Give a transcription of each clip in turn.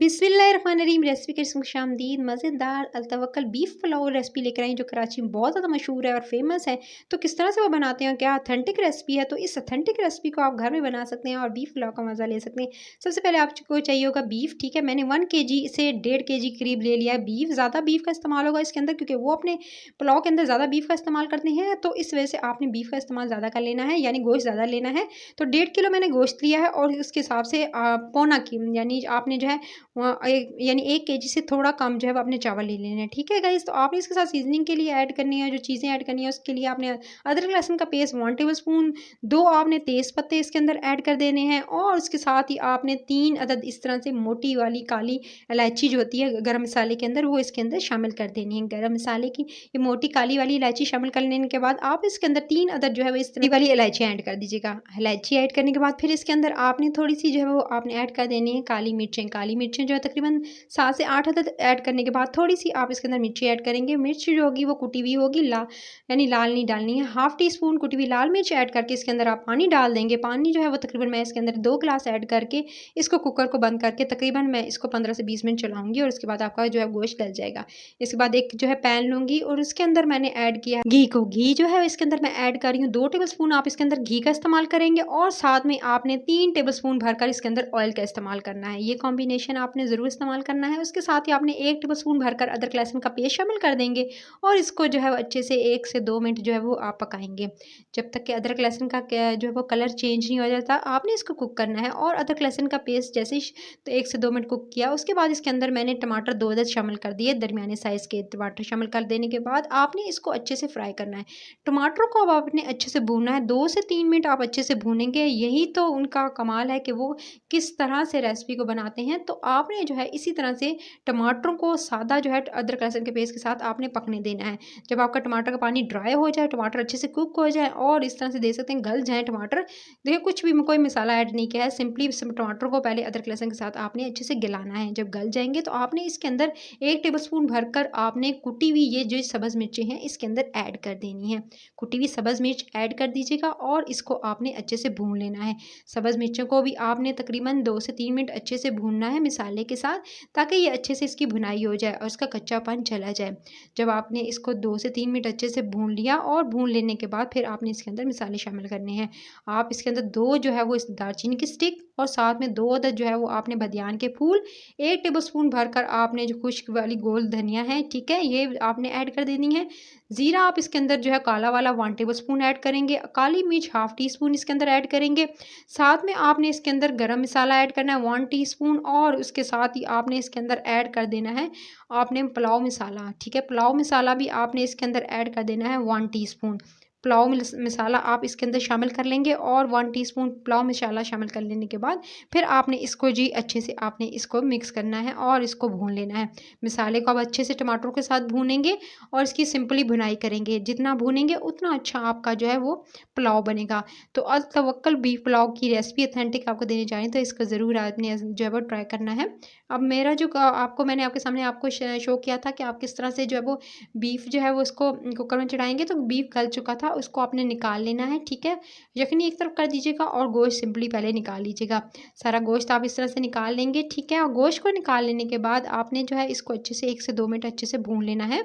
बिस्मिल्लाहिर्रहमानिर्रहीम। रेसिपी के खुशामदीद। मज़ेदार अल-तवक्कल बीफ पुलाव रेसिपी लेकर आई जो कराची में बहुत ज़्यादा मशहूर है और फेमस है। तो किस तरह से वो बनाते हैं, क्या ऑथेंटिक रेसिपी है, तो इस ऑथेंटिक रेसिपी को आप घर में बना सकते हैं और बीफ पुलाव का मज़ा ले सकते हैं। सबसे पहले आपको चाहिए होगा बीफ। ठीक है, मैंने 1 केजी से 1.5 केजी करीब ले लिया है बीफ। ज़्यादा बीफ का इस्तेमाल होगा इसके अंदर क्योंकि वो अपने पुलाव के अंदर ज़्यादा बीफ का इस्तेमाल करते हैं, तो इस वजह से आपने बीफ का इस्तेमाल ज़्यादा कर लेना है, यानी गोश्त ज़्यादा लेना है। तो 1.5 किलो मैंने गोश्त लिया है और उसके हिसाब से पौना की यानी आपने जो है यानी 1 केजी से थोड़ा कम जो है वो आपने चावल ले लेने हैं। ठीक है गाइस, तो आपने इसके साथ सीज़निंग के लिए ऐड करनी है, जो चीज़ें ऐड करनी है उसके लिए आपने अदरक लहसुन का पेस्ट 1 टेबलस्पून, 2 आपने तेज़ पत्ते इसके अंदर ऐड कर देने हैं और उसके साथ ही आपने 3 अदद इस तरह से मोटी वाली काली इलायची जो होती है गरम मसाले के अंदर, वो इसके अंदर शामिल कर देनी है। गरम मसाले की ये मोटी काली वाली इलायची शामिल कर लेने के बाद आप इसके अंदर 3 अदद जो है वो इस तरह वाली इलायची ऐड कर दीजिएगा। इलायची ऐड करने के बाद फिर इसके अंदर आपने थोड़ी-सी जो है वो आपने ऐड कर देनी है काली मिर्चें। काली मिर्चें जो है तकरीबन 7 से 8 अदद ऐड करने के बाद थोड़ी-सी आप इसके अंदर मिर्ची ऐड करेंगे। मिर्च जो होगी वो कुटी हुई होगी, यानी लाल नहीं डालनी है। हाफ़ टी स्पून कुटी हुई लाल मिर्च ऐड करके इसके अंदर आप पानी डाल देंगे। पानी जो है वो तकरीबन मैं इसके अंदर 2 गिलास ऐड करके इसको कुकर को बंद करके तकरीबन मैं इसको 15 से 20 मिनट चलाऊँगी और उसके बाद आपका जो है गोश्त गल जाएगा। इसके बाद एक जो है पैन लूँगी और उसके अंदर मैंने ऐड किया घी को। घी जो है इसके अंदर मैं ऐड कर रही हूँ 2 टेबलस्पून आप इसके अंदर घी का इस्तेमाल करेंगे और साथ में आपने 3 टेबलस्पून भरकर इसके अंदर ऑयल का इस्तेमाल करना है। ये कॉम्बिनेशन आपने ज़रूर इस्तेमाल करना है। उसके साथ ही आपने 1 टेबलस्पून भरकर अदरक लहसुन का पेस्ट शामिल कर देंगे और इसको जो है वो अच्छे से 1 से 2 मिनट जो है वो आप पकाएँगे। जब तक कि अदरक लहसुन का जो है वो कलर चेंज नहीं हो जाता, आपने इसको कुक करना है और अदरक लहसुन का पेस्ट जैसे ही तो 1 से 2 मिनट कुक किया, उसके बाद इसके अंदर मैंने टमाटर 2 अदद शामिल कर दिए, दरमियाने साइज़ के टमाटर शामिल कर देने के बाद आपने इसको अच्छे से फ्राई करना है। टमाटरों को अब आपने अच्छे से भूनना है, 2 से 3 मिनट आप अच्छे से भूनेंगे, यही तो उनका कमाल है कि वो किस तरह से रेसिपी को बनाते हैं। तो आपने जो है इसी तरह से टमाटरों को सादा जो है अदरक लहसुन के पेस्ट के साथ आपने पकने देना है। जब आपका टमाटर का पानी ड्राई हो जाए, टमाटर अच्छे से कुक हो जाए और इस तरह से देख सकते हैं गल जाएँ टमाटर। देखिए कुछ भी कोई मसाला ऐड नहीं किया है, सिंपली सिर्फ टमाटर को पहले अदरक लहसुन के साथ आपने अच्छे से गलाना है। जब गल जाएँगे तो आपने इसके अंदर 1 टेबलस्पून भरकर आपने कुटी हुई ये जो सब्ज़ मिर्चें हैं इसके अंदर ऐड कर देनी है। कुटी हुई सब्ज़ मिर्च ऐड कर दीजिएगा और इसको आपने अच्छे से भून लेना है। सब्ज़ मिर्चों को भी आपने तकरीबन 2 से 3 मिनट अच्छे से भूनना है मसाले के साथ, ताकि ये अच्छे से इसकी भुनाई हो जाए और इसका कच्चापन चला जाए। जब आपने इसको 2 से 3 मिनट अच्छे से भून लिया और भून लेने के बाद फिर आपने इसके अंदर मसाले शामिल करने हैं। आप इसके अंदर 2 जो है वो इस दालचीनी की स्टिक और साथ में 2 अदद जो है वो आपने बदियान के फूल, 1 टेबलस्पून भरकर आपने जो खुश्क वाली गोल धनिया है, ठीक है, ये आपने ऐड कर देनी है। ज़ीरा आप इसके अंदर जो है काला वाला 1 टेबलस्पून ऐड करेंगे। काली मिर्च हाफ़ टी स्पून इसके अंदर ऐड करेंगे। साथ में आपने इसके अंदर गरम मसाला ऐड करना है 1 टीस्पून और उसके साथ ही आपने इसके अंदर ऐड कर देना है आपने पुलाव मसाला, ठीक है? पुलाव मसाला भी आपने इसके अंदर ऐड कर देना है 1 टीस्पून। पुलाव मसाला आप इसके अंदर शामिल कर लेंगे और 1 टीस्पून पुलाव मसाला शामिल कर लेने के बाद फिर आपने इसको जी अच्छे से आपने इसको मिक्स करना है और इसको भून लेना है। मसाले को आप अच्छे से टमाटरों के साथ भूनेंगे और इसकी सिंपली भुनाई करेंगे। जितना भूनेंगे उतना अच्छा आपका जो है वो पुलाव बनेगा। तो अल तवक्कल बीफ पुलाव की रेसिपी ऑथेंटिक आपको देनी चाहिए, तो इसको ज़रूर आपने जो है वो ट्राई करना है। अब मेरा जो आपको मैंने आपके सामने आपको शो किया था कि आप किस तरह से जो है वो बीफ जो है वो उसको कुकर में चढ़ाएँगे, तो बीफ गल चुका था, उसको आपने निकाल लेना है, ठीक है? यखनी एक तरफ कर दीजिएगा और गोश्त सिंपली पहले निकाल लीजिएगा। सारा गोश्त आप इस तरह से निकाल लेंगे, ठीक है? और गोश्त को निकाल लेने के बाद आपने जो है इसको अच्छे से 1 से 2 मिनट अच्छे से भून लेना है।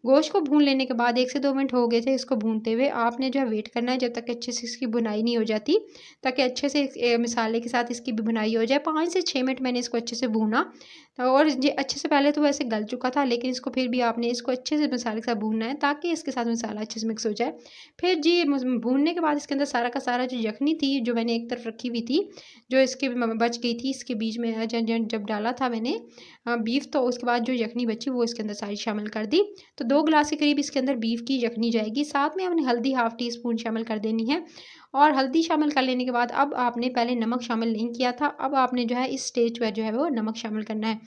गोश्त को भून लेने के बाद 1 से 2 मिनट हो गए थे इसको भूनते हुए, आपने जो है वेट करना है जब तक अच्छे से इसकी भुनाई नहीं हो जाती, ताकि अच्छे से मसाले के साथ इसकी भी भुनाई हो जाए। 5 से 6 मिनट मैंने इसको अच्छे से भूना और ये अच्छे से पहले तो वैसे गल चुका था, लेकिन इसको फिर भी आपने इसको अच्छे से मसाले के साथ भूनना है ताकि इसके साथ मसाला अच्छे से मिक्स हो जाए। फिर जी भूनने के बाद इसके अंदर सारा का सारा जो यखनी थी, जो मैंने एक तरफ रखी हुई थी, जो इसके बच गई थी इसके बीच में जब डाला था मैंने बीफ, तो उसके बाद जो यखनी बची वो इसके अंदर सारी शामिल कर दी। तो 2 गिलास के करीब इसके अंदर बीफ की यखनी जाएगी। साथ में हमने हल्दी हाफ़ टी स्पून शामिल कर देनी है और हल्दी शामिल कर लेने के बाद अब आपने पहले नमक शामिल नहीं किया था, अब आपने जो है इस स्टेज पर जो है वो नमक शामिल करना है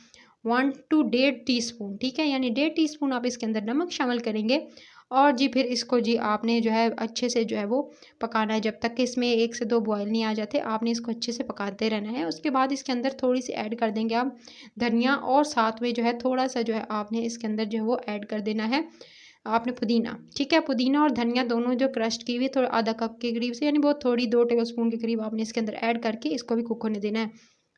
1 टू 1.5 टीस्पून, ठीक है? यानी 1.5 टीस्पून आप इसके अंदर नमक शामिल करेंगे और जी फिर इसको जी आपने जो है अच्छे से जो है वो पकाना है जब तक कि इसमें 1 से 2 बॉयल नहीं आ जाते। आपने इसको अच्छे से पकाते रहना है। उसके बाद इसके अंदर थोड़ी-सी ऐड कर देंगे आप धनिया और साथ में जो है थोड़ा-सा जो है आपने इसके अंदर जो है वो ऐड कर देना है आपने पुदीना, ठीक है? पुदीना और धनिया दोनों जो क्रश्ड की हुई थोड़ा आधा कप के करीब से, यानी बहुत थोड़ी 2 टेबलस्पून के करीब आपने इसके अंदर ऐड करके इसको भी कुक होने देना है।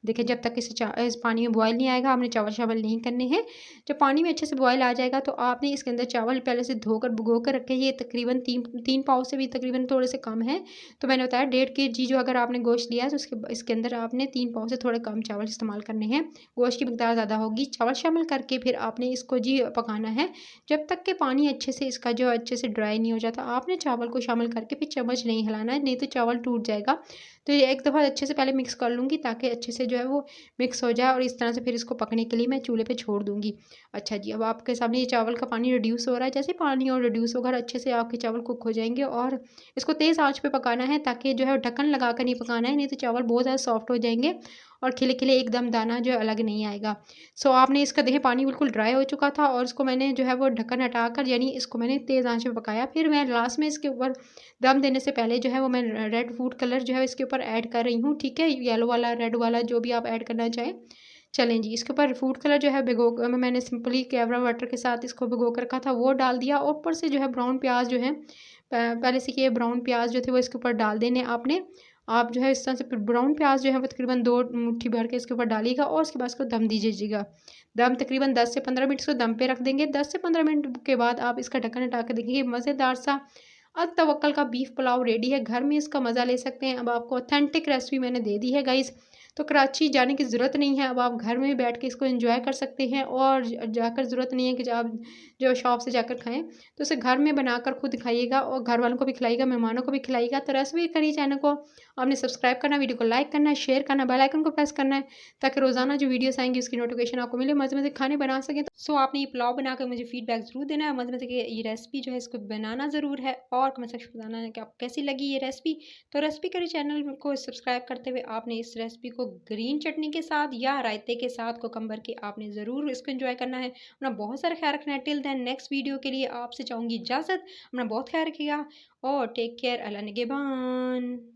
देखिए जब तक इस पानी में बॉयल नहीं आएगा आपने चावल शावल नहीं करने हैं। जब पानी में अच्छे से बॉयल आ जाएगा तो आपने इसके अंदर चावल पहले से धोकर भिगो कर रखे। ये तकरीबन 3 पाव से भी तकरीबन थोड़े से कम है। तो मैंने बताया 1.5 kg जो अगर आपने गोश्त लिया है तो इसके अंदर आपने 3 पाव से थोड़े कम चावल इस्तेमाल करने हैं। गोश्त की मिकदार ज़्यादा होगी। चावल शामिल करके फिर आपने इसको जी पकाना है जब तक कि पानी अच्छे से इसका जो अच्छे से ड्राई नहीं हो जाता। आपने चावल को शामिल करके फिर चम्मच नहीं हिलाना है, नहीं तो चावल टूट जाएगा। तो ये एक दफ़ा अच्छे से पहले मिक्स कर लूँगी ताकि अच्छे से जो है वो मिक्स हो जाए और इस तरह से फिर इसको पकने के लिए मैं चूल्हे पे छोड़ दूँगी। अच्छा जी, अब आपके सामने ये चावल का पानी रिड्यूस हो रहा है। जैसे पानी और रिड्यूस होगा अच्छे से आपके चावल कुक हो जाएँगे और इसको तेज़ आँच पे पकाना है ताकि जो है ढक्कन लगा कर नहीं पकाना है, नहीं तो चावल बहुत ज़्यादा सॉफ्ट हो जाएँगे और खिले-खिले एकदम दाना जो है अलग नहीं आएगा। सो आपने इसका देखिए पानी बिल्कुल ड्राई हो चुका था और इसको मैंने जो है वो ढक्कन हटाकर यानी इसको मैंने तेज़ आँच पे पकाया। फिर मैं लास्ट में इसके ऊपर दम देने से पहले जो है वो मैं रेड फूड कलर जो है इसके ऊपर ऐड कर रही हूँ, ठीक है? येलो वाला, रेड वाला जो भी आप ऐड करना चाहें। चलें जी, इसके ऊपर फूड कलर जो है मैंने सिंपली केवड़ा वाटर के साथ इसको भिगो कर रखा था वो डाल दिया। और ऊपर से जो है ब्राउन प्याज़ जो है पहले से किए ब्राउन प्याज़ जो थे वो इसके ऊपर डाल देने आपने। आप जो है इस तरह से ब्राउन प्याज़ जो है वो तकरीबन 2 मुट्ठी भर के इसके ऊपर डालिएगा और उसके बाद इसको दम दीजिएगा। दम तकरीबन 10 से 15 मिनट इसको दम पे रख देंगे। 10 से 15 मिनट के बाद आप इसका ढक्कन हटा के देखिए मज़ेदार सा अल तवक्कल का बीफ पुलाव रेडी है। घर में इसका मज़ा ले सकते हैं। अब आपको ऑथेंटिक रेसिपी मैंने दे दी है गाइस। तो कराची जाने की ज़रूरत नहीं है। अब आप घर में बैठ के इसको एंजॉय कर सकते हैं और जाकर ज़रूरत नहीं है कि आप जो शॉप से जाकर खाएँ। तो उसे घर में बनाकर खुद खाइएगा और घर वालों को भी खिलाइएगा, मेहमानों को भी खिलाइएगा। तो रेसिपी करिए चैनल को आपने सब्सक्राइब करना, वीडियो को लाइक करना है, शेयर करना, बेल आइकन को प्रेस करना है ताकि रोज़ाना जो वीडियोस आएँगी उसकी नोटिफिकेशन आपको मिले, मज़े-मज़े खाने बना सकें। सो आपने ये पुलाव बनाकर मुझे फीडबैक ज़रूर देना है। मज़े-मज़े की ये रेसिपी जो है इसको बनाना ज़रूर है और कमेंट सेक्शन में बताना है कि आपको कैसी लगी ये रेसिपी। तो रेसिपी करिए चैनल को सब्सक्राइब करते हुए आपने इस रेसिपी को ग्रीन चटनी के साथ या रायते के साथ कोकम्बर के आपने ज़रूर इसको एंजॉय करना है। अपना बहुत सारा ख्याल रखना है। टिल देन नेक्स्ट वीडियो के लिए आपसे चाहूँगी इजाज़त। अपना बहुत ख्याल रखिएगा और टेक केयर। अल्लाह निगहबान।